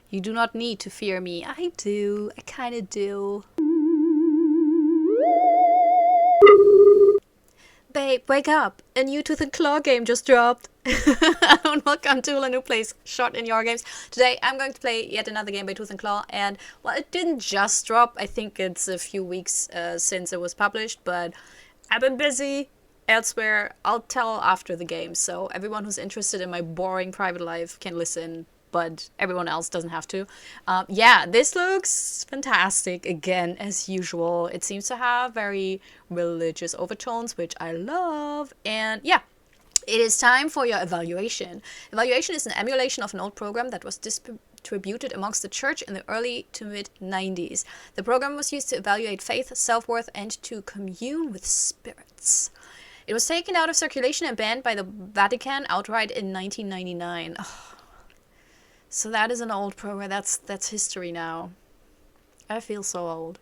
You do not need to fear me. I do. I kind of do. Babe, wake up! A new Tooth and Claw game just dropped. And welcome to a new place, Shot in Your Games. Today I'm going to play yet another game by Tooth and Claw, and well, it didn't just drop. I think it's a few weeks since it was published, but I've been busy elsewhere. I'll tell after the game, so everyone who's interested in my boring private life can listen, but everyone else doesn't have to. Yeah, this looks fantastic again, as usual. It seems to have very religious overtones, which I love. And yeah, it is time for your evaluation. Evaluation is an emulation of an old program that was distributed amongst the church in the early to mid 90s. The program was used to evaluate faith, self-worth, and to commune with spirits. It was taken out of circulation and banned by the Vatican outright in 1999. So that is an old program. That's history now. I feel so old.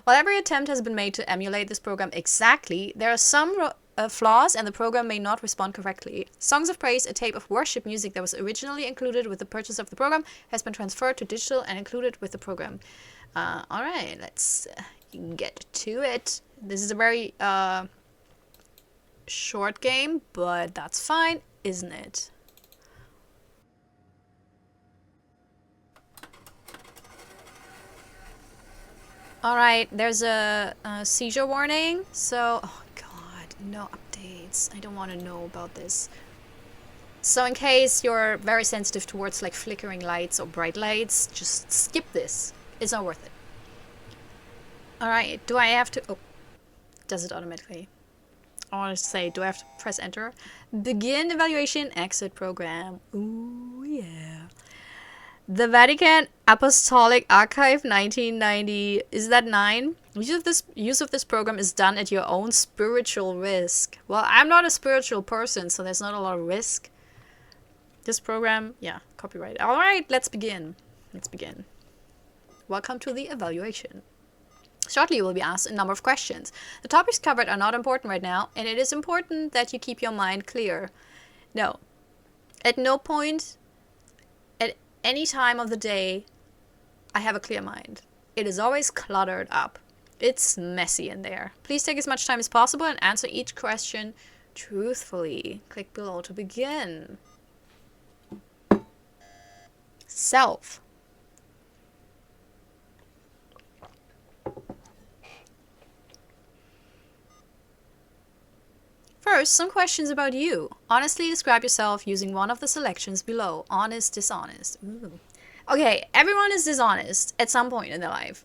While every attempt has been made to emulate this program exactly, there are some flaws and the program may not respond correctly. Songs of Praise, a tape of worship music that was originally included with the purchase of the program, has been transferred to digital and included with the program. Alright, let's get to it. This is a very short game, but that's fine, isn't it? Alright, there's a seizure warning, so... Oh god, no updates. I don't want to know about this. So in case you're very sensitive towards like flickering lights or bright lights, just skip this. It's not worth it. Alright, do I have to... Oh, does it automatically? I want to say, do I have to press enter? Begin evaluation, exit program. Ooh, yeah. The Vatican Apostolic Archive 1990. Is that 9? Use of this program is done at your own spiritual risk. Well, I'm not a spiritual person, so there's not a lot of risk. This program, yeah, copyright. Alright, let's begin. Let's begin. Welcome to the evaluation. Shortly you will be asked a number of questions. The topics covered are not important right now, and it is important that you keep your mind clear. No. At no point any time of the day, I have a clear mind. It is always cluttered up. It's messy in there. Please take as much time as possible and answer each question truthfully. Click below to begin. Self. First, some questions about you. Honestly describe yourself using one of the selections below. Honest, dishonest. Ooh. Okay, everyone is dishonest at some point in their life.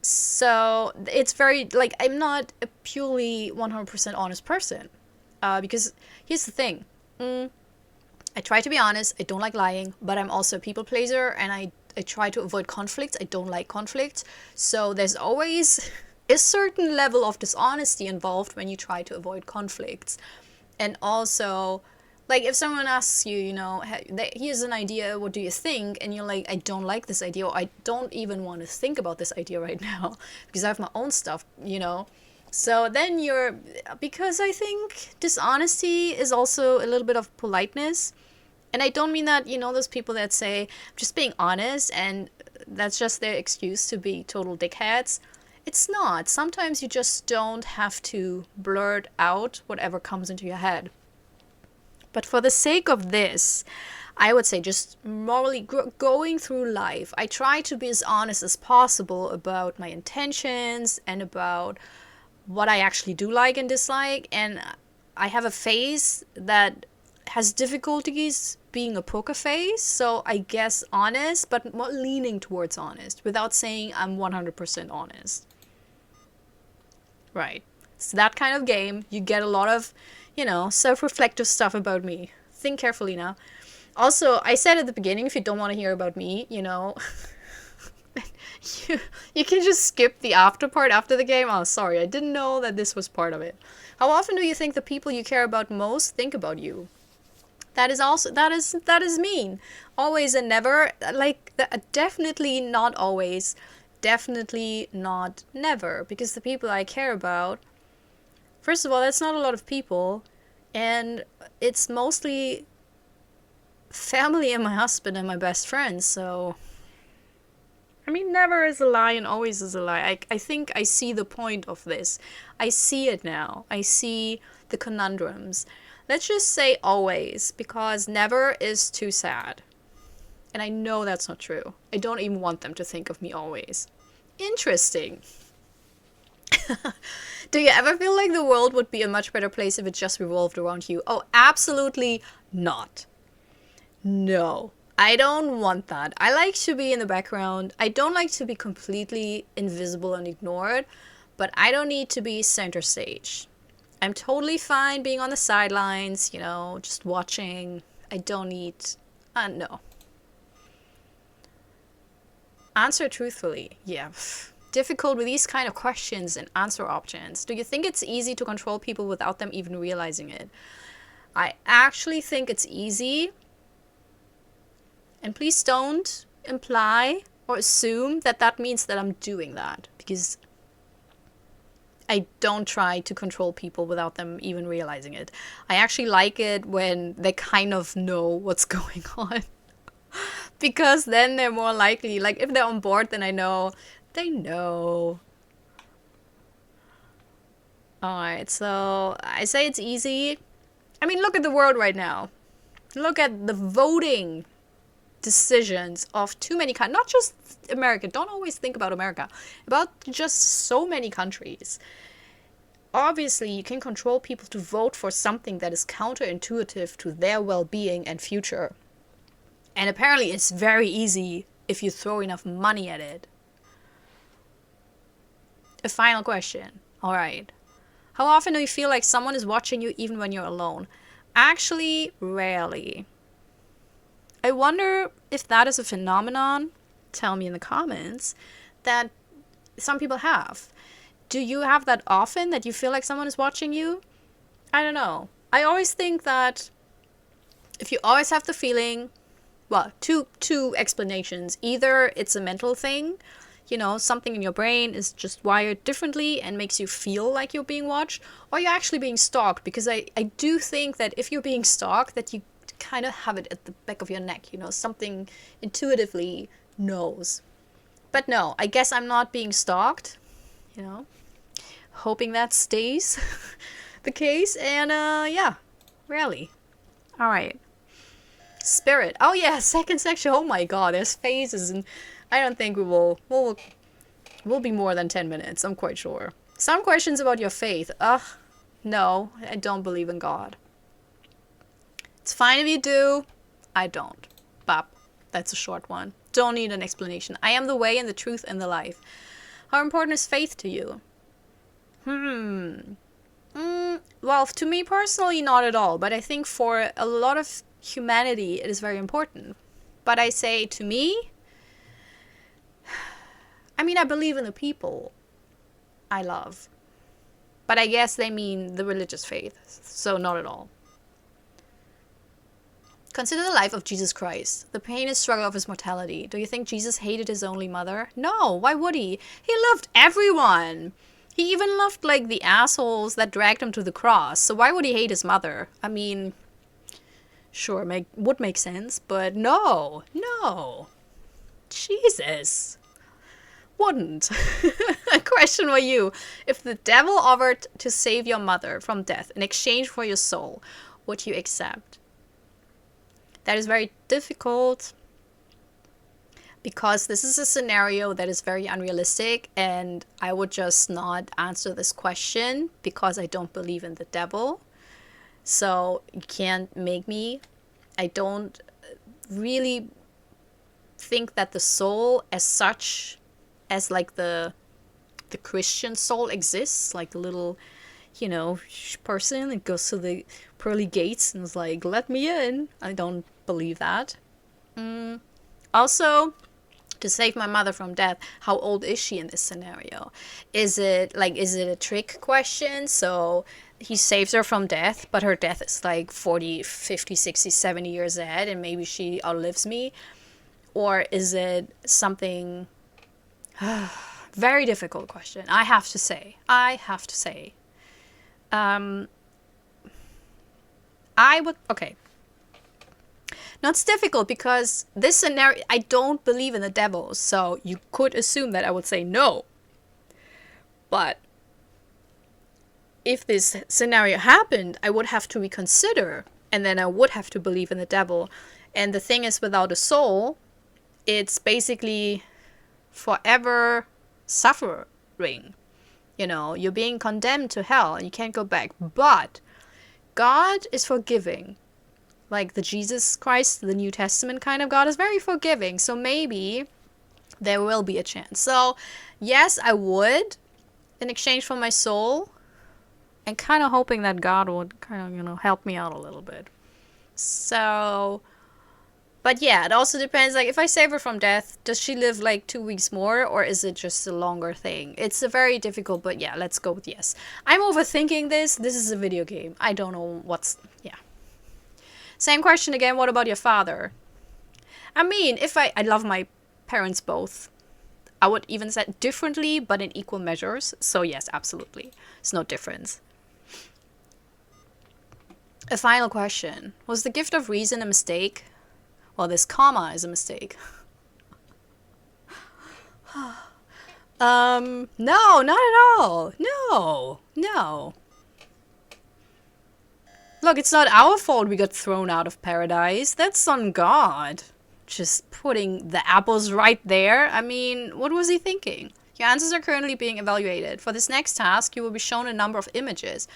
So it's very, like, I'm not a purely 100% honest person. Because here's the thing. I try to be honest. I don't like lying. But I'm also a people pleaser. And I try to avoid conflicts. I don't like conflicts. So there's always... a certain level of dishonesty involved when you try to avoid conflicts. And also, like, if someone asks you, you know, here's an idea, what do you think? And you're like, I don't like this idea, or I don't even want to think about this idea right now, because I have my own stuff, you know. So then because I think dishonesty is also a little bit of politeness. And I don't mean that, you know, those people that say, I'm just being honest, and that's just their excuse to be total dickheads. It's not. Sometimes you just don't have to blurt out whatever comes into your head. But for the sake of this, I would say just morally going through life, I try to be as honest as possible about my intentions and about what I actually do like and dislike. And I have a face that has difficulties being a poker face, so I guess honest, but more leaning towards honest, without saying I'm 100% honest. Right. It's that kind of game. You get a lot of, you know, self-reflective stuff about me. Think carefully now. Also, I said at the beginning, if you don't want to hear about me, you know, you can just skip the after part after the game. Oh, sorry, I didn't know that this was part of it. How often do you think the people you care about most think about you? That is mean. Always and never. Like, definitely not always. Definitely not never, because the people I care about, first of all, that's not a lot of people, and it's mostly family and my husband and my best friend, so I mean, never is a lie and always is a lie. I think I see the point of this. I see it now. I see the conundrums. Let's just say always, because never is too sad. And I know that's not true. I don't even want them to think of me always. Interesting. Do you ever feel like the world would be a much better place if it just revolved around you? Oh, absolutely not. No. I don't want that. I like to be in the background. I don't like to be completely invisible and ignored, but I don't need to be center stage. I'm totally fine being on the sidelines, you know, just watching. I don't need... no. Answer truthfully. Yeah. Difficult with these kind of questions and answer options. Do you think it's easy to control people without them even realizing it? I actually think it's easy. And please don't imply or assume that that means that I'm doing that, because I don't try to control people without them even realizing it. I actually like it when they kind of know what's going on, because then they're more likely, like if they're on board, then I know they know. Alright, so I say it's easy. I mean, look at the world right now. Look at the voting decisions of too many countries, not just America. Don't always think about America, about just so many countries. Obviously, you can control people to vote for something that is counterintuitive to their well-being and future. And apparently it's very easy if you throw enough money at it. A final question. All right. How often do you feel like someone is watching you even when you're alone? Actually, rarely. I wonder if that is a phenomenon, tell me in the comments, that some people have. Do you have that often, that you feel like someone is watching you? I don't know. I always think that if you always have the feeling, well, two explanations. Either it's a mental thing, you know, something in your brain is just wired differently and makes you feel like you're being watched, or you're actually being stalked, because I do think that if you're being stalked, that you kind of have it at the back of your neck, you know, something intuitively knows. But no, I guess I'm not being stalked, you know, hoping that stays the case. And yeah, rarely. All right. Spirit. Oh yeah, second section. Oh my god, there's phases, and I don't think we'll be more than 10 minutes, I'm quite sure. Some questions about your faith. No, I don't believe in God. It's fine if you do. I don't. Bop. That's a short one. Don't need an explanation. I am the way and the truth and the life. How important is faith to you? Well, to me personally, not at all. But I think for a lot of humanity, it is very important. But I say, to me, I mean, I believe in the people I love. But I guess they mean the religious faith. So not at all. Consider the life of Jesus Christ, the pain and struggle of his mortality. Do you think Jesus hated his only mother? No, why would he? He loved everyone. He even loved, like, the assholes that dragged him to the cross. So why would he hate his mother? I mean, sure, would make sense, but no. Jesus. Wouldn't. A question for you. If the devil offered to save your mother from death in exchange for your soul, would you accept? That is very difficult, because this is a scenario that is very unrealistic, and I would just not answer this question because I don't believe in the devil. So you can't make me. I don't really think that the soul as such, as like the Christian soul exists, like the little, you know, person that goes to the pearly gates and is like, let me in. I don't believe that. Also, to save my mother from death, how old is she in this scenario? Is it a trick question? So he saves her from death, but her death is like 40, 50, 60, 70 years ahead, and maybe she outlives me? Or is it something... Very difficult question, I have to say. I would... Okay. No, it's difficult because this scenario, I don't believe in the devil, so you could assume that I would say no. But if this scenario happened, I would have to reconsider, and then I would have to believe in the devil. And the thing is, without a soul, it's basically forever suffering. You know, you're being condemned to hell and you can't go back. But God is forgiving. Like the Jesus Christ, the New Testament kind of God is very forgiving. So maybe there will be a chance. So yes, I would, in exchange for my soul, and kind of hoping that God would kind of, you know, help me out a little bit. So, but yeah, it also depends. Like, if I save her from death, does she live like 2 weeks more, or is it just a longer thing? It's a very difficult, but yeah, let's go with yes. I'm overthinking this. This is a video game. I don't know what's, yeah. Same question again. What about your father? I mean, if I love my parents both. I would even say differently, but in equal measures. So yes, absolutely. It's no difference. A final question. Was the gift of reason a mistake? Well, this comma is a mistake. No, not at all. No. Look, it's not our fault we got thrown out of paradise. That's on God. Just putting the apples right there. I mean, what was he thinking? Your answers are currently being evaluated. For this next task, you will be shown a number of images.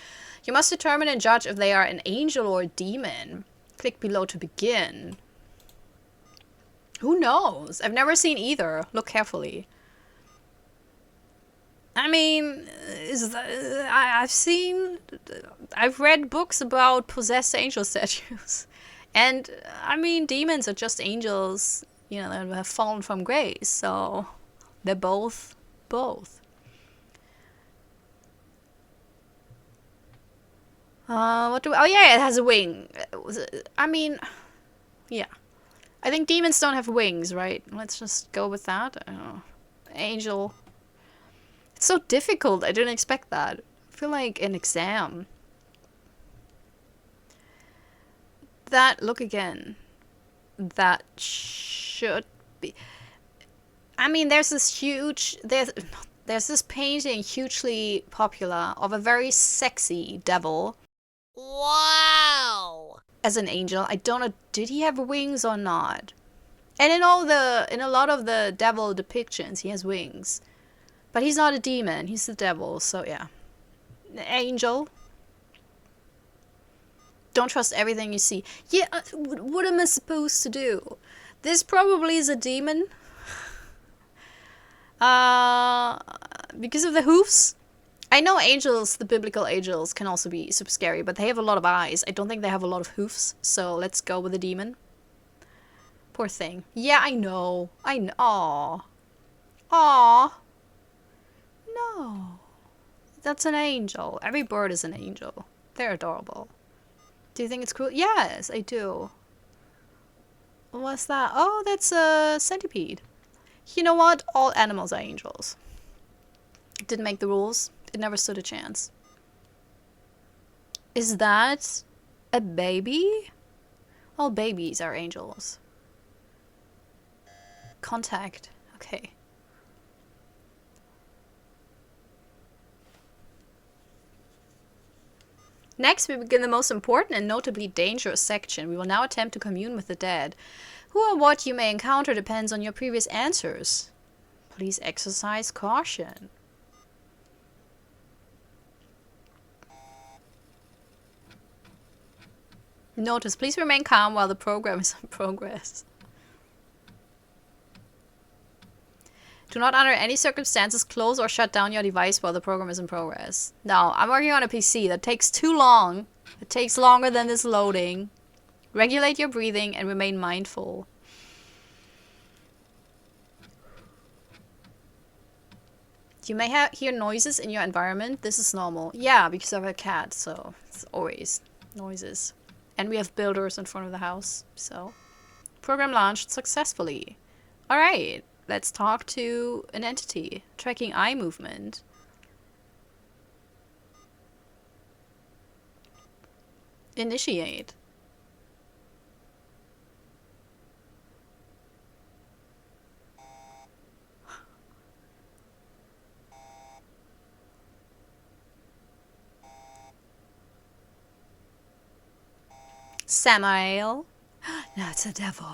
You must determine and judge if they are an angel or a demon. Click below to begin. Who knows? I've never seen either. Look carefully. I mean, I've read books about possessed angel statues. And, I mean, demons are just angels, you know, that have fallen from grace. So, they're both. Oh yeah, it has a wing. I mean, yeah. I think demons don't have wings, right? Let's just go with that. I don't know. Angel. It's so difficult. I didn't expect that. I feel like an exam. Look again. That should be. I mean, there's this painting hugely popular of a very sexy devil. Wow! As an angel. I don't know, did he have wings or not? And in a lot of the devil depictions, he has wings. But he's not a demon, he's the devil, so yeah. Angel. Don't trust everything you see. Yeah, what am I supposed to do? This probably is a demon. Because of the hoofs. I know angels, the biblical angels, can also be super scary, but they have a lot of eyes. I don't think they have a lot of hoofs, so let's go with a demon. Poor thing. Yeah, I know. Aww. No. That's an angel. Every bird is an angel. They're adorable. Do you think it's cool? Yes, I do. What's that? Oh, that's a centipede. You know what? All animals are angels. Didn't make the rules. It never stood a chance. Is that a baby? All babies are angels. Contact. Okay. Next, we begin the most important and notably dangerous section. We will now attempt to commune with the dead. Who or what you may encounter depends on your previous answers. Please exercise caution. Notice, please remain calm while the program is in progress. Do not under any circumstances close or shut down your device while the program is in progress. No, I'm working on a PC. That takes too long. It takes longer than this loading. Regulate your breathing and remain mindful. You may hear noises in your environment. This is normal. Yeah, because I have a cat, so it's always noises. And we have builders in front of the house, so. Program launched successfully. Alright, let's talk to an entity. Tracking eye movement. Initiate. Samael. No, it's a devil.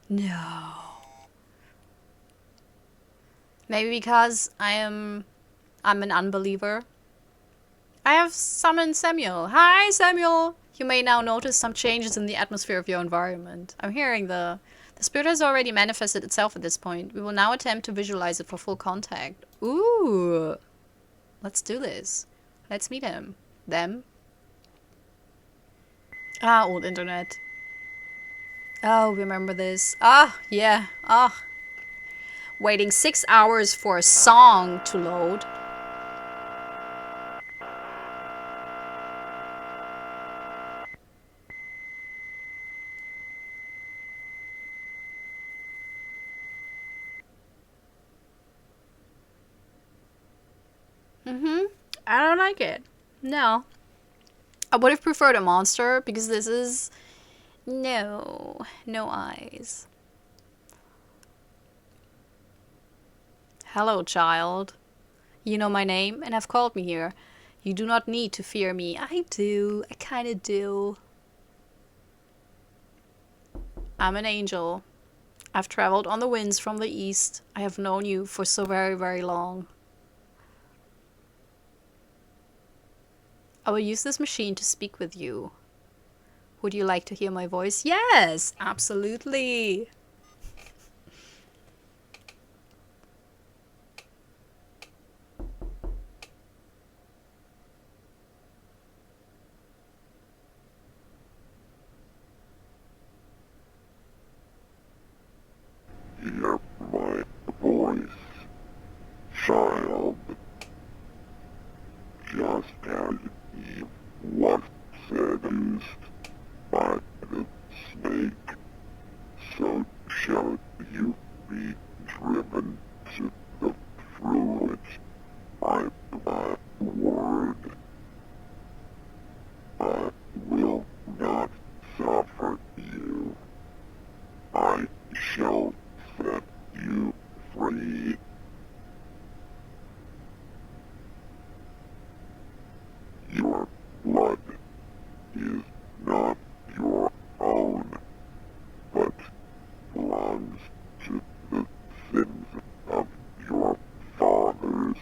No. Maybe because I'm an unbeliever. I have summoned Samuel. Hi, Samuel! You may now notice some changes in the atmosphere of your environment. I'm hearing the spirit has already manifested itself at this point. We will now attempt to visualize it for full contact. Ooh! Let's do this. Let's meet him. Them. Ah, old internet. Oh, remember this. Ah, yeah. Ah. Waiting 6 hours for a song to load. I don't like it. No. I would have preferred a monster because this is... No. No eyes. Hello, child. You know my name and have called me here. You do not need to fear me. I do. I kinda do. I'm an angel. I've traveled on the winds from the east. I have known you for so very, very long. I will use this machine to speak with you. Would you like to hear my voice? Yes, absolutely. Hear my voice, child. Just as Eve was seduced by the snake, so shall you be driven to the fruit by my word. I will not suffer you. I shall set you free. Your blood is not your own, but belongs to the sins of your fathers.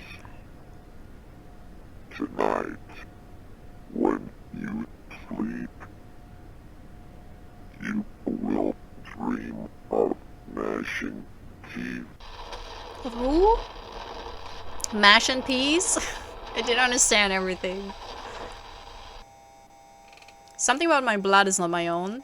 Tonight, when you sleep, you will dream of gnashing teeth. Of who? Mash and peas? I didn't understand everything. Something about my blood is not my own.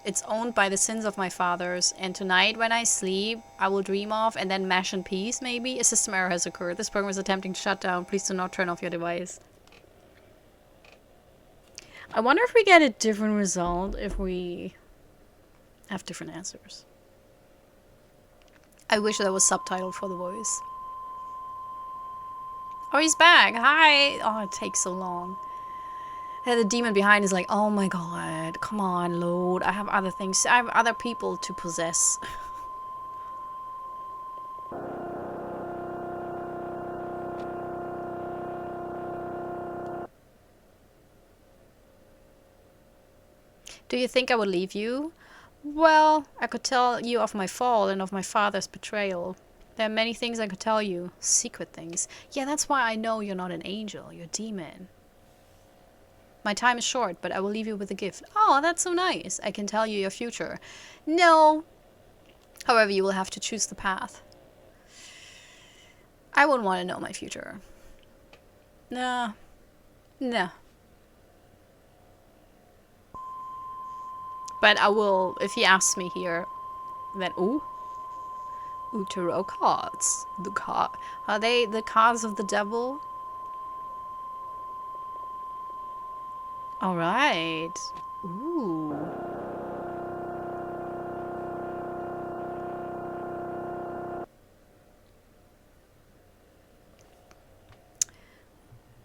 It's owned by the sins of my fathers. And tonight when I sleep, I will dream of and then mash and peas maybe. A system error has occurred. This program is attempting to shut down. Please do not turn off your device. I wonder if we get a different result if we have different answers. I wish there was subtitle for the voice. Oh, he's back. Hi. Oh, it takes so long. And the demon behind is like, oh my god, come on, Lord. I have other things. I have other people to possess. Do you think I would leave you? Well, I could tell you of my fall and of my father's betrayal. There are many things I could tell you. Secret things. Yeah, that's why I know you're not an angel. You're a demon. My time is short, but I will leave you with a gift. Oh, that's so nice. I can tell you your future. No. However, you will have to choose the path. I wouldn't want to know my future. Nah. Nah. But I will, if he asks me here, then, ooh. Ooh, tarot cards. Are they the cards of the devil? Alright. Ooh.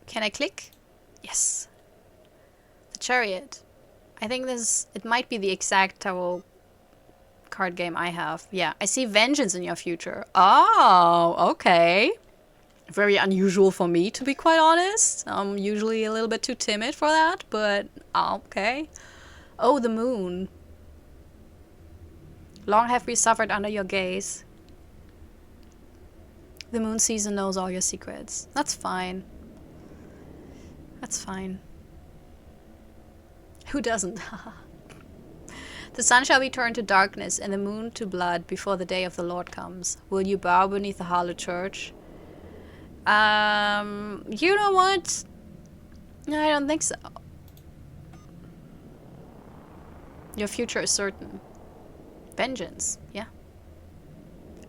Can I click? Yes. The Chariot. I think this, it might be the exact tarot card game I have. Yeah, I see vengeance in your future. Oh, okay. Very unusual for me, to be quite honest. I'm usually a little bit too timid for that, but okay. Oh, the moon. Long have we suffered under your gaze. The moon sees and knows all your secrets. That's fine. That's fine. Who doesn't? The sun shall be turned to darkness and the moon to blood before the day of the Lord comes. Will you bow beneath the hollow church? You know what? No, I don't think so. Your future is certain. Vengeance, yeah.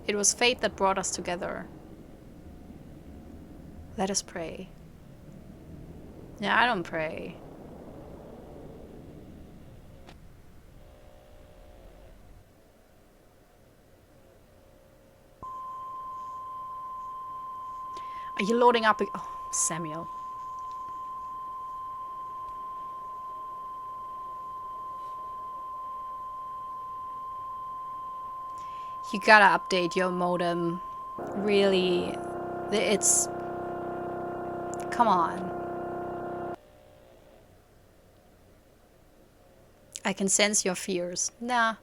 It was fate that brought us together. Let us pray. Yeah, I don't pray. Are you loading up? Oh, Samuel. You gotta update your modem. Really, it's... Come on. I can sense your fears. Nah.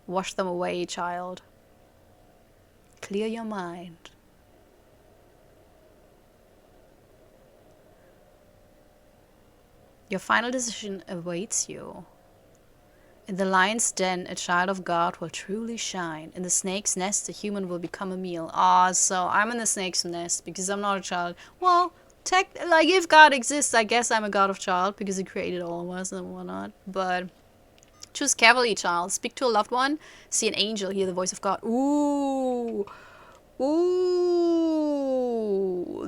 Wash them away, child. Clear your mind. Your final decision awaits you. In the lion's den, a child of God will truly shine. In the snake's nest, a human will become a meal. Ah, so I'm in the snake's nest because I'm not a child. Well, like if God exists, I guess I'm a God of child because He created all of us and whatnot. But choose carefully, child. Speak to a loved one. See an angel. Hear the voice of God. Ooh. Ooh.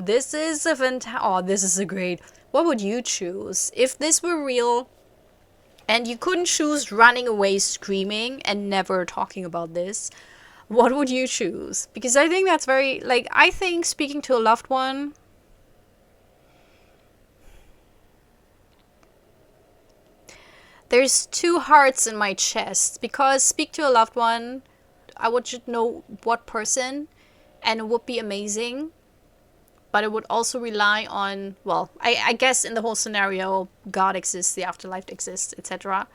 This is a fantastic... Oh, this is a great... What would you choose? If this were real and you couldn't choose running away screaming and never talking about this, what would you choose? Because I think that's very... Like, I think speaking to a loved one... There's two hearts in my chest. Because speak to a loved one, I would just know what person, and it would be amazing. But it would also rely on, well, I guess in the whole scenario, God exists, the afterlife exists, etc.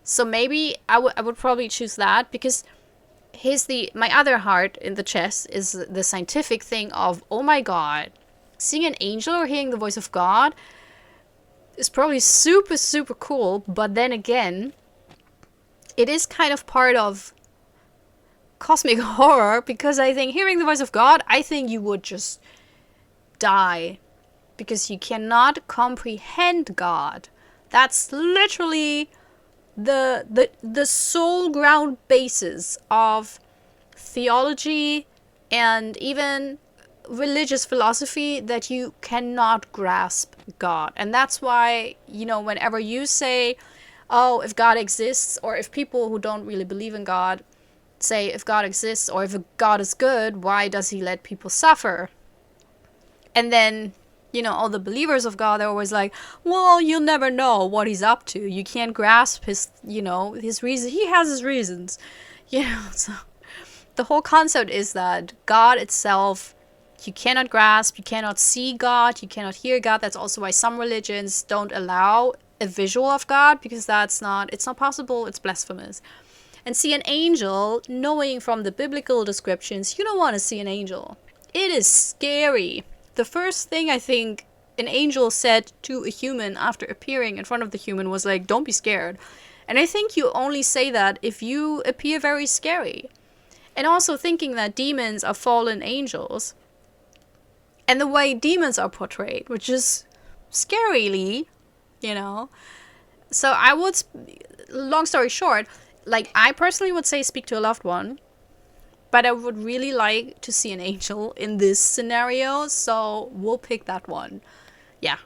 So maybe I would probably choose that, because my other heart in the chest is the scientific thing of, oh my God, seeing an angel or hearing the voice of God is probably super, super cool. But then again, it is kind of part of cosmic horror, because I think hearing the voice of God, I think you would just die because you cannot comprehend God. That's literally the sole ground basis of theology and even religious philosophy, that you cannot grasp God. And that's why, you know, whenever you say, oh, if God exists, or if people who don't really believe in God say, if God exists, or if God is good, why does He let people suffer? And then, you know, all the believers of God, they're always like, well, you'll never know what He's up to. You can't grasp His, you know, His reason. He has His reasons. You know, so the whole concept is that God itself, you cannot grasp, you cannot see God, you cannot hear God. That's also why some religions don't allow a visual of God, because it's not possible, it's blasphemous. And see an angel, knowing from the biblical descriptions, you don't want to see an angel. It is scary. The first thing I think an angel said to a human after appearing in front of the human was like, don't be scared. And I think you only say that if you appear very scary. And also thinking that demons are fallen angels. And the way demons are portrayed, which is scarily, you know. So I would, long story short, like I personally would say speak to a loved one. But I would really like to see an angel in this scenario, so we'll pick that one. Yeah,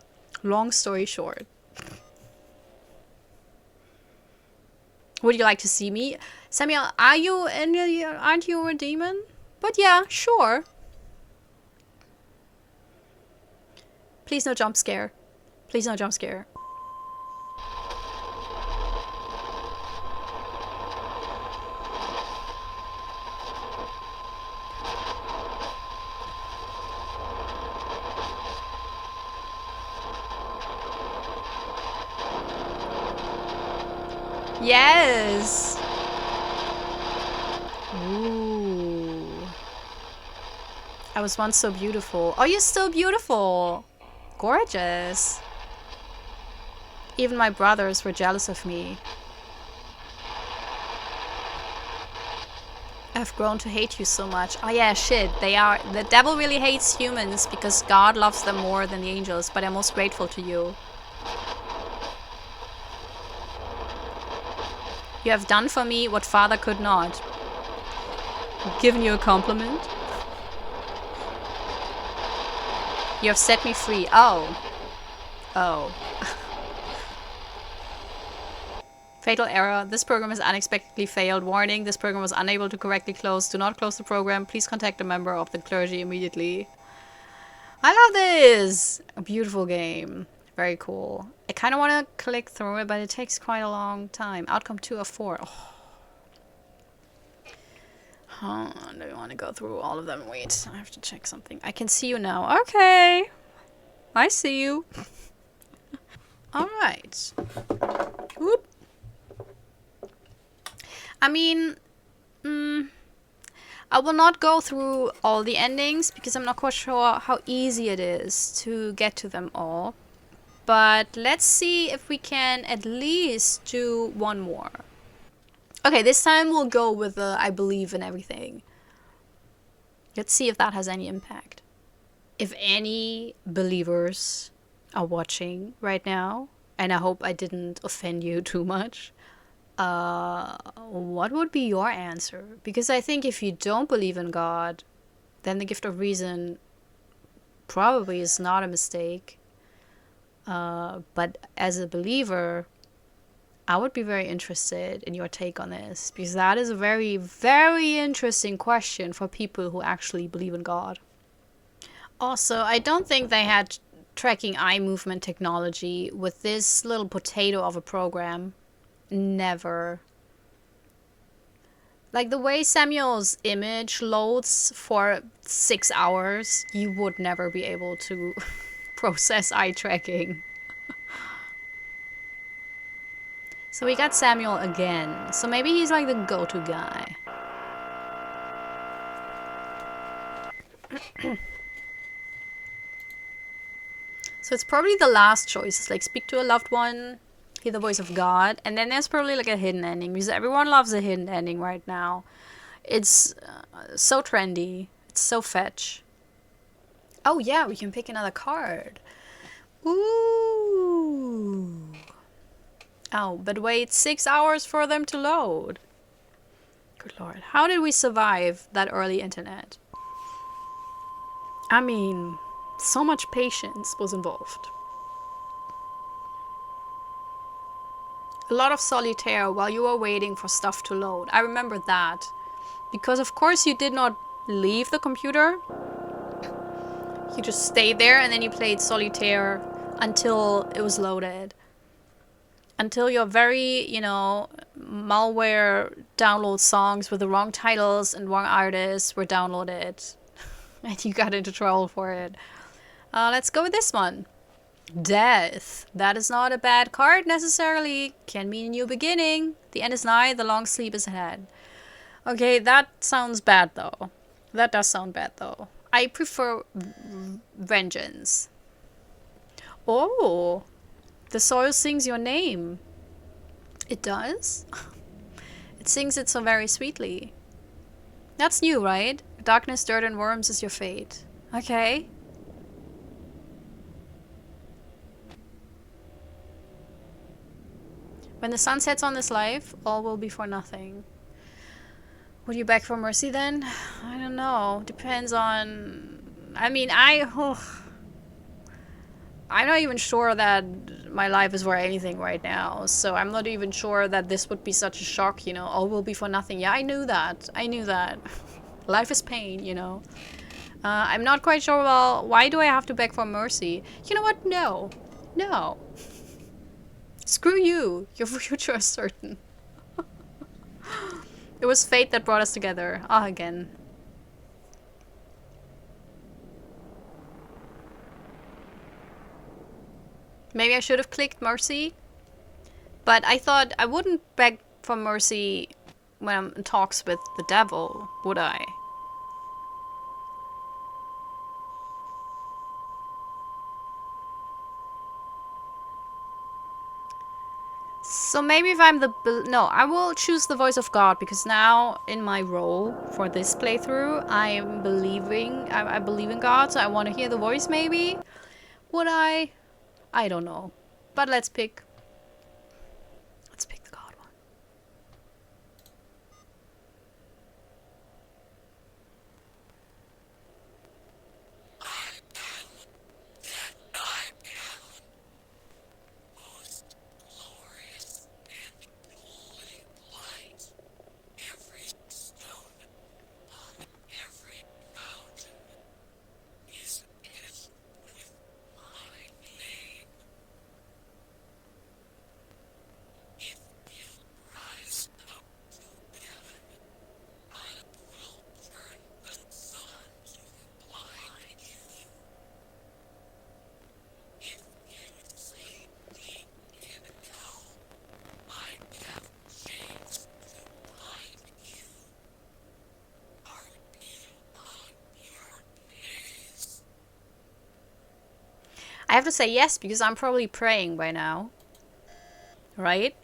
long story short. Would you like to see me? Samuel, aren't you a demon? But yeah, sure. Please no jump scare. Please no jump scare. Yes. Ooh. I was once so beautiful. Oh, you're still beautiful. Gorgeous. Even my brothers were jealous of me. I've grown to hate you so much. Oh yeah, shit. They are. The devil really hates humans because God loves them more than the angels, but I'm most grateful to you. You have done for me what Father could not. Given you a compliment. You have set me free. Oh. Oh. Fatal error. This program has unexpectedly failed. Warning, this program was unable to correctly close. Do not close the program. Please contact a member of the clergy immediately. I love this! A beautiful game. Very cool. I kind of want to click through it, but it takes quite a long time. Outcome 2 of 4. Oh. Do we want to go through all of them? Wait, I have to check something. I can see you now. Okay. I see you. Alright. Whoop. I mean, I will not go through all the endings because I'm not quite sure how easy it is to get to them all. But let's see if we can at least do one more. Okay, this time we'll go with the I believe in everything. Let's see if that has any impact. If any believers are watching right now, and I hope I didn't offend you too much, what would be your answer? Because I think if you don't believe in God, then the gift of reason probably is not a mistake. But as a believer, I would be very interested in your take on this, because that is a very, very interesting question for people who actually believe in God. Also, I don't think they had tracking eye movement technology with this little potato of a program. Never. Like the way Samuel's image loads for 6 hours, you would never be able to process eye tracking. So we got Samuel again. So maybe he's like the go-to guy. So it's probably the last choice. It's like speak to a loved one, hear the voice of God, and then there's probably like a hidden ending because everyone loves a hidden ending right now. It's so trendy. It's so fetch. Oh yeah, we can pick another card. Ooh. Oh, but wait 6 hours for them to load. Good lord. How did we survive that early internet? I mean, so much patience was involved. A lot of solitaire while you were waiting for stuff to load. I remember that. Because of course you did not leave the computer. You just stayed there and then you played solitaire until it was loaded. Until your very, malware download songs with the wrong titles and wrong artists were downloaded. And you got into trouble for it. Let's go with this one. Death. That is not a bad card necessarily. Can mean a new beginning. The end is nigh, the long sleep is ahead. Okay, that sounds bad though. That does sound bad though. I prefer vengeance. Oh, the soil sings your name. It does? It sings it so very sweetly. That's new, right? Darkness, dirt, and worms is your fate. Okay. When the sun sets on this life, all will be for nothing. Would you beg for mercy then? I don't know. Depends on... I mean, I'm not even sure that my life is worth anything right now. So I'm not even sure that this would be such a shock, All will be for nothing. Yeah, I knew that. Life is pain, I'm not quite sure, well, why do I have to beg for mercy? You know what? No. No. Screw you. Your future is certain. It was fate that brought us together. Ah, again. Maybe I should have clicked mercy. But I thought I wouldn't beg for mercy when I'm in talks with the devil, would I? So maybe if I'm the... No, I will choose the voice of God, because now in my role for this playthrough, I am believing... I believe in God, so I want to hear the voice maybe. Would I? I don't know. But let's pick... Let's pick the God one. I have to say yes, because I'm probably praying by now. Right?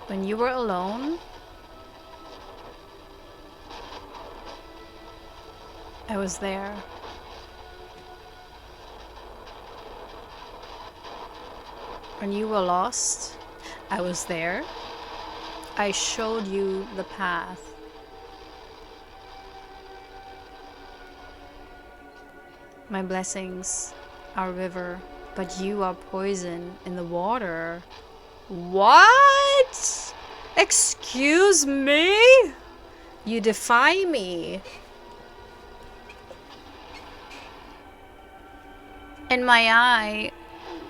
When you were alone, I was there. When you were lost, I was there. I showed you the path. My blessings are a river, but you are poison in the water. What? Excuse me? You defy me. And my eye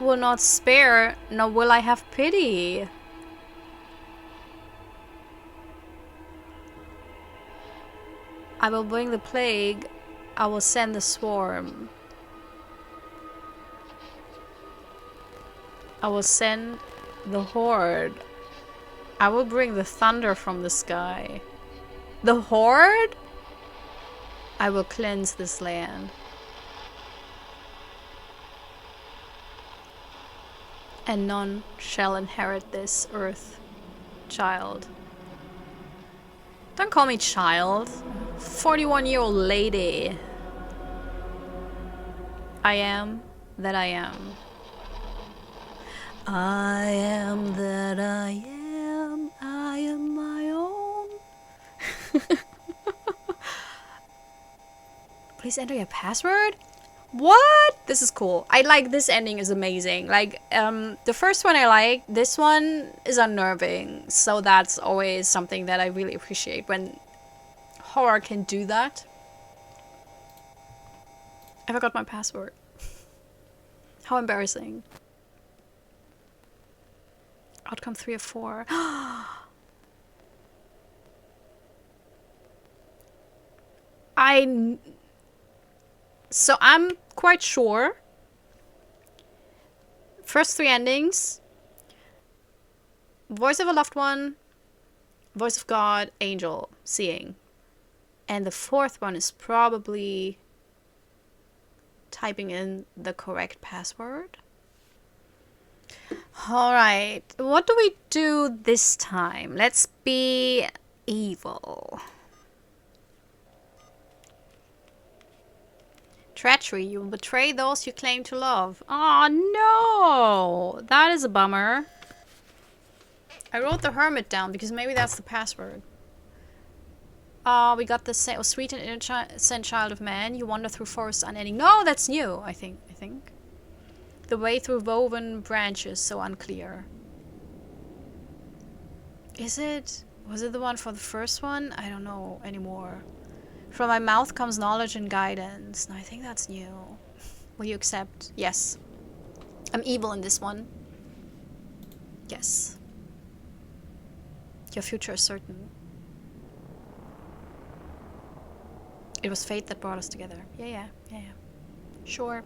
will not spare, nor will I have pity. I will bring the plague. I will send the swarm. I will send the horde. I will bring the thunder from the sky. The horde? I will cleanse this land. And none shall inherit this earth, child. Don't call me child. 41-year-old lady. I am that I am. I am that I am. I am my own. Please enter your password? What? This is cool. I like this ending is amazing. Like, the first one I like, this one is unnerving. So that's always something that I really appreciate when horror can do that. I forgot my password. How embarrassing. Outcome 3 of 4. So I'm quite sure. First 3 endings. Voice of a loved one. Voice of God. Angel. Seeing. And the 4th one is probably typing in the correct password. Alright. What do we do this time? Let's be evil. Treachery. You will betray those you claim to love. Oh no! That is a bummer. I wrote the hermit down because maybe that's the password. We got the sweet and innocent child of man. You wander through forests unending. No, that's new, I think. The way through woven branches, so unclear. Is it? Was it the one for the first one? I don't know anymore. From my mouth comes knowledge and guidance. No, I think that's new. Will you accept? Yes. I'm evil in this one. Yes. Your future is certain. It was fate that brought us together. Yeah. Sure.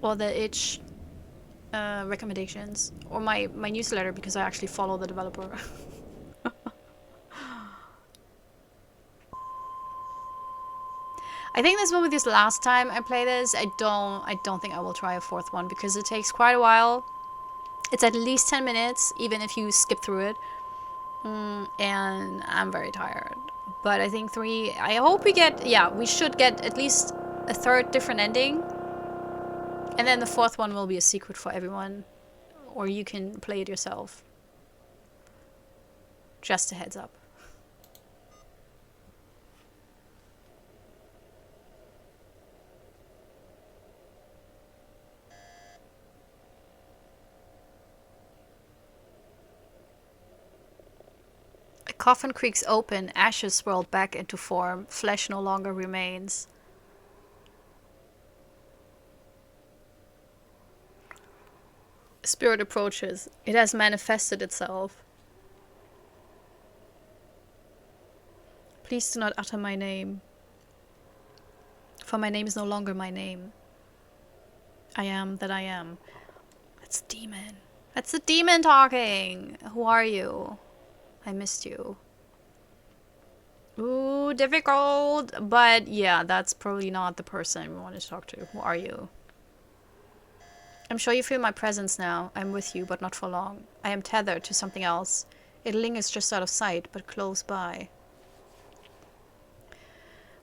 Or the itch recommendations. Or my newsletter, because I actually follow the developer. I think this will be this last time I play this. I don't think I will try a fourth one because it takes quite a while. It's at least 10 minutes, even if you skip through it. And I'm very tired. But I think 3, I hope we get, yeah, we should get at least a third different ending. And then the fourth one will be a secret for everyone. Or you can play it yourself. Just a heads up. A coffin creaks open, ashes swirled back into form, flesh no longer remains. A spirit approaches. It has manifested itself. Please do not utter my name. For my name is no longer my name. I am that I am. That's a demon. That's a demon talking. Who are you? I missed you. Ooh, difficult. But yeah, that's probably not the person we want to talk to. Who are you? I'm sure you feel my presence now. I'm with you, but not for long. I am tethered to something else. It lingers just out of sight, but close by.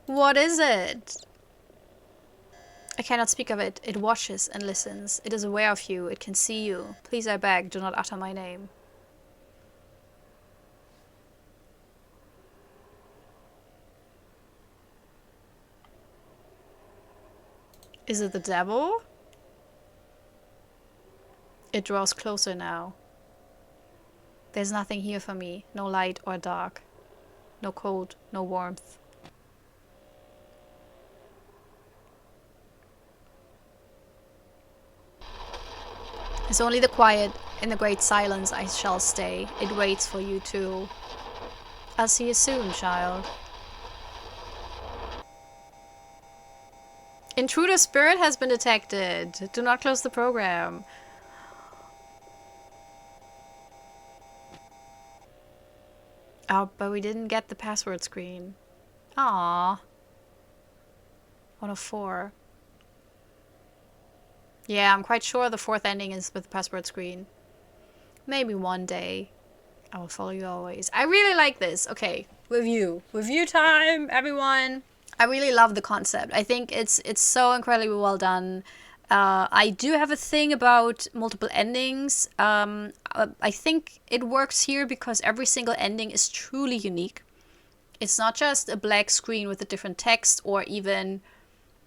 What is it? I cannot speak of it. It watches and listens. It is aware of you. It can see you. Please, I beg, do not utter my name. Is it the devil? It draws closer now. There's nothing here for me. No light or dark. No cold, no warmth. It's only the quiet. In the great silence I shall stay. It waits for you too. I'll see you soon, child. Intruder spirit has been detected. Do not close the program. Oh, but we didn't get the password screen. Aww. 1 of 4. Yeah, I'm quite sure the fourth ending is with the password screen. Maybe one day. I will follow you always. I really like this. Okay, review. Review time, everyone. I really love the concept. I think it's so incredibly well done. I do have a thing about multiple endings. I think it works here because every single ending is truly unique. It's not just a black screen with a different text or even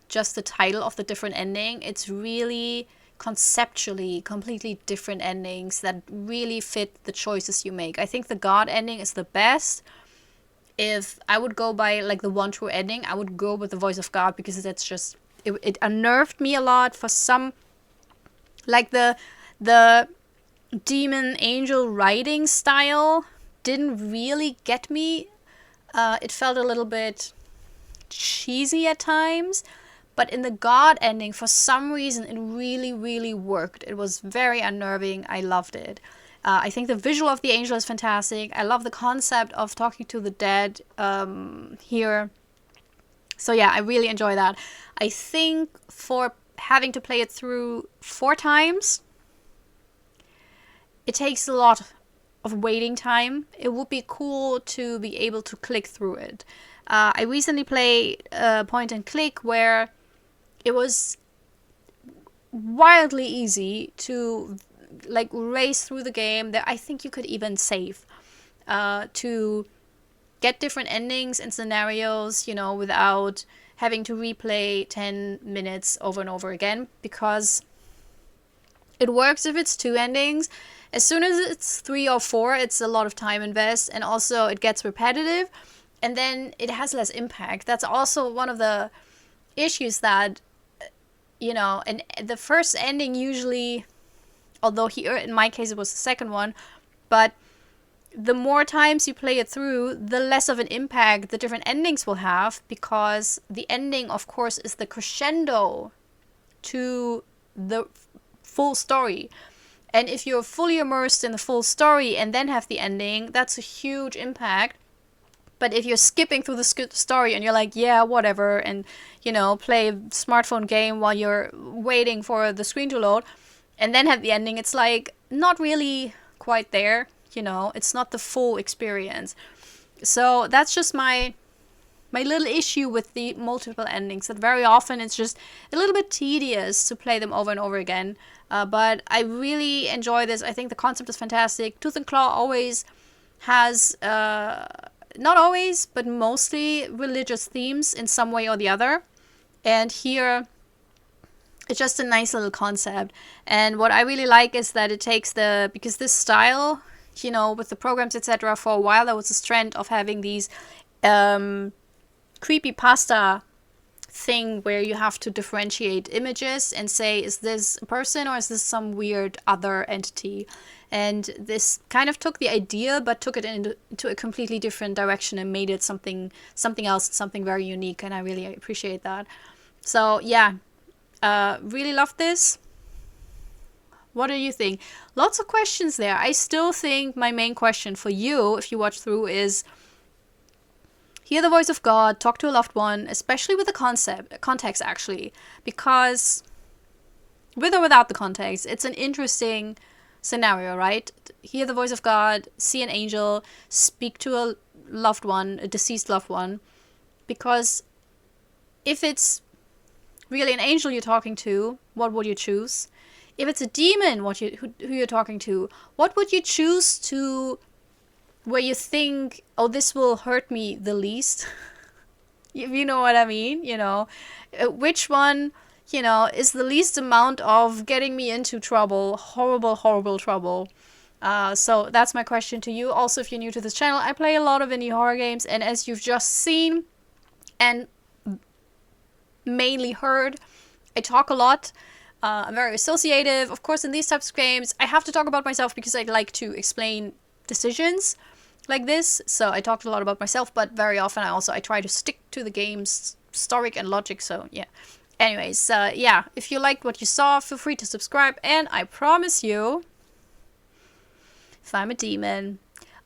just the title of the different ending. It's really conceptually completely different endings that really fit the choices you make. I think the God ending is the best. If I would go by like the one true ending, I would go with the voice of God because that's just it unnerved me a lot for some, like the demon angel writing style didn't really get me. It felt a little bit cheesy at times, but in the God ending, for some reason, it really, really worked. It was very unnerving. I loved it. I think the visual of the angel is fantastic. I love the concept of talking to the dead here. So yeah, I really enjoy that. I think for having to play it through 4 times, it takes a lot of waiting time. It would be cool to be able to click through it. I recently played Point and Click where it was wildly easy to like race through the game. That I think you could even save to get different endings and scenarios, you know, without having to replay 10 minutes over and over again, because it works if it's 2 endings, As soon as it's 3 or 4, it's a lot of time invest, and also it gets repetitive, and then it has less impact. That's also one of the issues that, and the first ending usually, although here in my case it was the second one, but the more times you play it through, the less of an impact the different endings will have, because the ending, of course, is the crescendo to the full story. And if you're fully immersed in the full story and then have the ending, that's a huge impact. But if you're skipping through the story and you're like, yeah, whatever, and, play a smartphone game while you're waiting for the screen to load, and then have the ending, it's like not really quite there. It's not the full experience. So that's just my little issue with the multiple endings, that very often it's just a little bit tedious to play them over and over again. But I really enjoy this. I think the concept is fantastic. Tooth and Claw always has, not always, but mostly religious themes in some way or the other. And here, it's just a nice little concept. And what I really like is that it takes because this style, with the programs, etc., for a while there was this trend of having these creepypasta thing where you have to differentiate images and say, is this a person or is this some weird other entity? And this kind of took the idea but took it into a completely different direction and made it something else, something very unique, and I really appreciate that. So yeah, really love this. What do you think? Lots of questions there. I still think my main question for you, if you watch through, is hear the voice of God, talk to a loved one, especially with the context actually, because with or without the context, it's an interesting scenario, right? Hear the voice of God, see an angel, speak to a loved one, a deceased loved one, because if it's really an angel you're talking to, what would you choose? If it's a demon, who you're talking to, what would you choose to, where you think, oh, this will hurt me the least? If you know what I mean, which one, is the least amount of getting me into trouble, horrible, horrible trouble. So that's my question to you. Also, if you're new to this channel, I play a lot of indie horror games, and as you've just seen and mainly heard, I talk a lot. I'm very associative. Of course, in these types of games, I have to talk about myself because I like to explain decisions like this. So I talked a lot about myself, but very often I try to stick to the game's story and logic. So yeah. Anyways, yeah, if you liked what you saw, feel free to subscribe. And I promise you, if I'm a demon,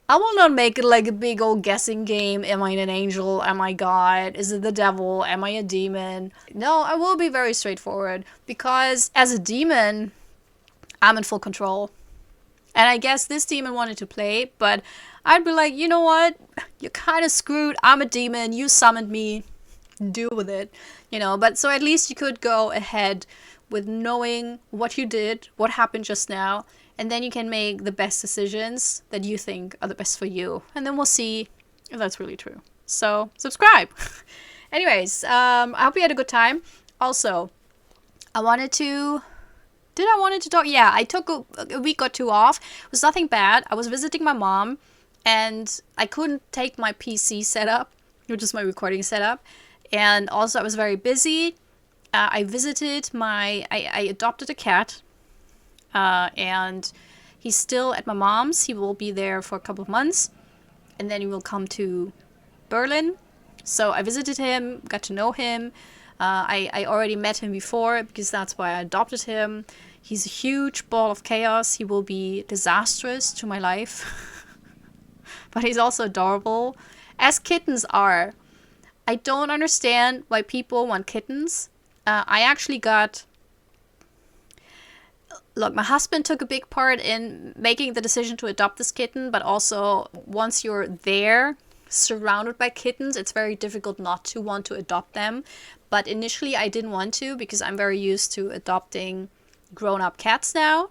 I will not make it like a big old guessing game. Am I an angel? Am I God? Is it the devil? Am I a demon? No, I will be very straightforward, because as a demon, I'm in full control. And I guess this demon wanted to play, but I'd be like, you know what? You're kind of screwed. I'm a demon. You summoned me. Deal with it. But so at least you could go ahead with knowing what you did, what happened just now, and then you can make the best decisions that you think are the best for you. And then we'll see if that's really true. So subscribe. Anyways, I hope you had a good time. Also, I wanted to talk? Yeah, I took a week or two off. It was nothing bad. I was visiting my mom, and I couldn't take my PC setup, which is my recording setup. And also, I was very busy. I adopted a cat. And he's still at my mom's. He will be there for a couple of months, and then he will come to Berlin. So I visited him, got to know him. I already met him before, because that's why I adopted him. He's a huge ball of chaos. He will be disastrous to my life. But he's also adorable, as kittens are. I don't understand why people want kittens. Look, my husband took a big part in making the decision to adopt this kitten, but also once you're there, surrounded by kittens, it's very difficult not to want to adopt them. But initially I didn't want to, because I'm very used to adopting grown-up cats now.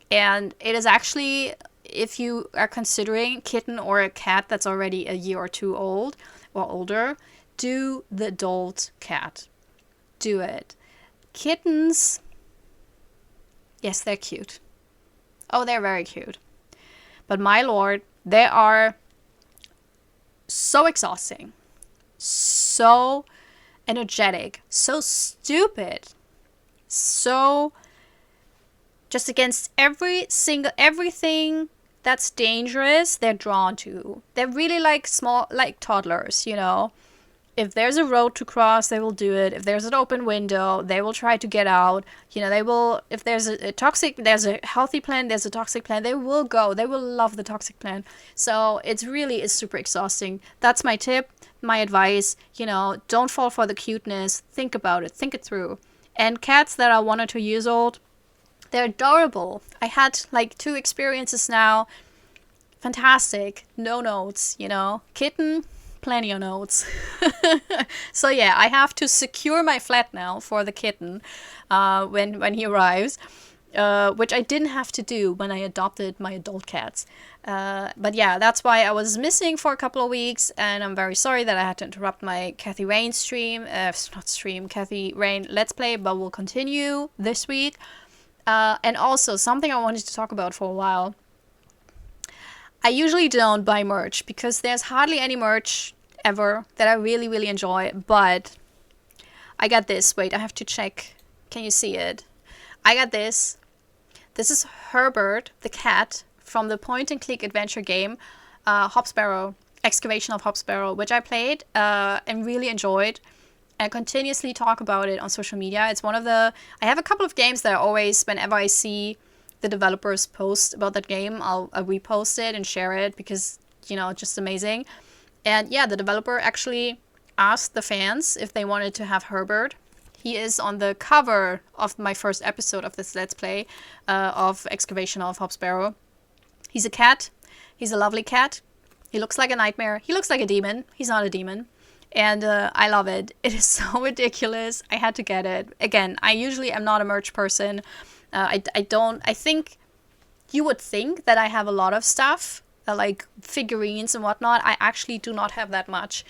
And it is actually, if you are considering kitten or a cat that's already a year or two old or older, do the adult cat. Do it. Kittens, yes, they're cute. Oh, they're very cute. But my lord, they are so exhausting, so energetic, so stupid, so just against everything that's dangerous, they're drawn to. They're really like toddlers, you know. If there's a road to cross, they will do it. If there's an open window, they will try to get out. You know, they will, if there's there's a healthy plant, there's a toxic plant, they will go. They will love the toxic plant. So it's super exhausting. That's my tip, my advice. You know, don't fall for the cuteness. Think about it. Think it through. And cats that are 1 or 2 years old, they're adorable. I had like 2 experiences now. Fantastic. No notes, you know. Kitten, plenty of notes. So yeah, I have to secure my flat now for the kitten when he arrives, which I didn't have to do when I adopted my adult cats. But yeah, that's why I was missing for a couple of weeks, and I'm very sorry that I had to interrupt my Kathy Rain Kathy Rain Let's Play, but we'll continue this week. And also, something I wanted to talk about for a while. I usually don't buy merch because there's hardly any merch ever that I really, really enjoy. But I got this. Wait, I have to check. Can you see it? I got this. This is Herbert the cat from the point-and-click adventure game Hopsparrow, Excavation of Hopsparrow, which I played and really enjoyed. I continuously talk about it on social media. It's one of the... I have a couple of games that I always, whenever I see the developers post about that game, I'll repost it and share it because, you know, it's just amazing. And yeah, the developer actually asked the fans if they wanted to have Herbert. He is on the cover of my first episode of this Let's Play of Excavation of Hopsparrow. He's a cat. He's a lovely cat. He looks like a nightmare. He looks like a demon. He's not a demon. And I love it. It is so ridiculous. I had to get it. Again, I usually am not a merch person. I think you would think that I have a lot of stuff, like figurines and whatnot. I actually do not have that much.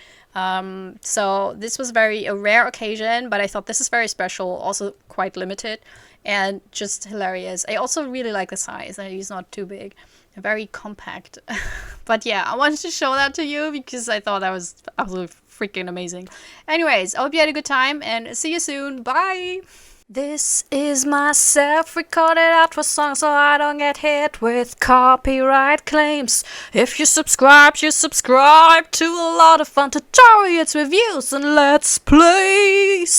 So this was a rare occasion, but I thought this is very special, also quite limited and just hilarious. I also really like the size. He's not too big, very compact. But yeah, I wanted to show that to you because I thought that was absolutely freaking amazing. Anyways, I hope you had a good time and see you soon. Bye! This is my self-recorded outro song so I don't get hit with copyright claims. If you subscribe to a lot of fun tutorials, reviews, and let's plays.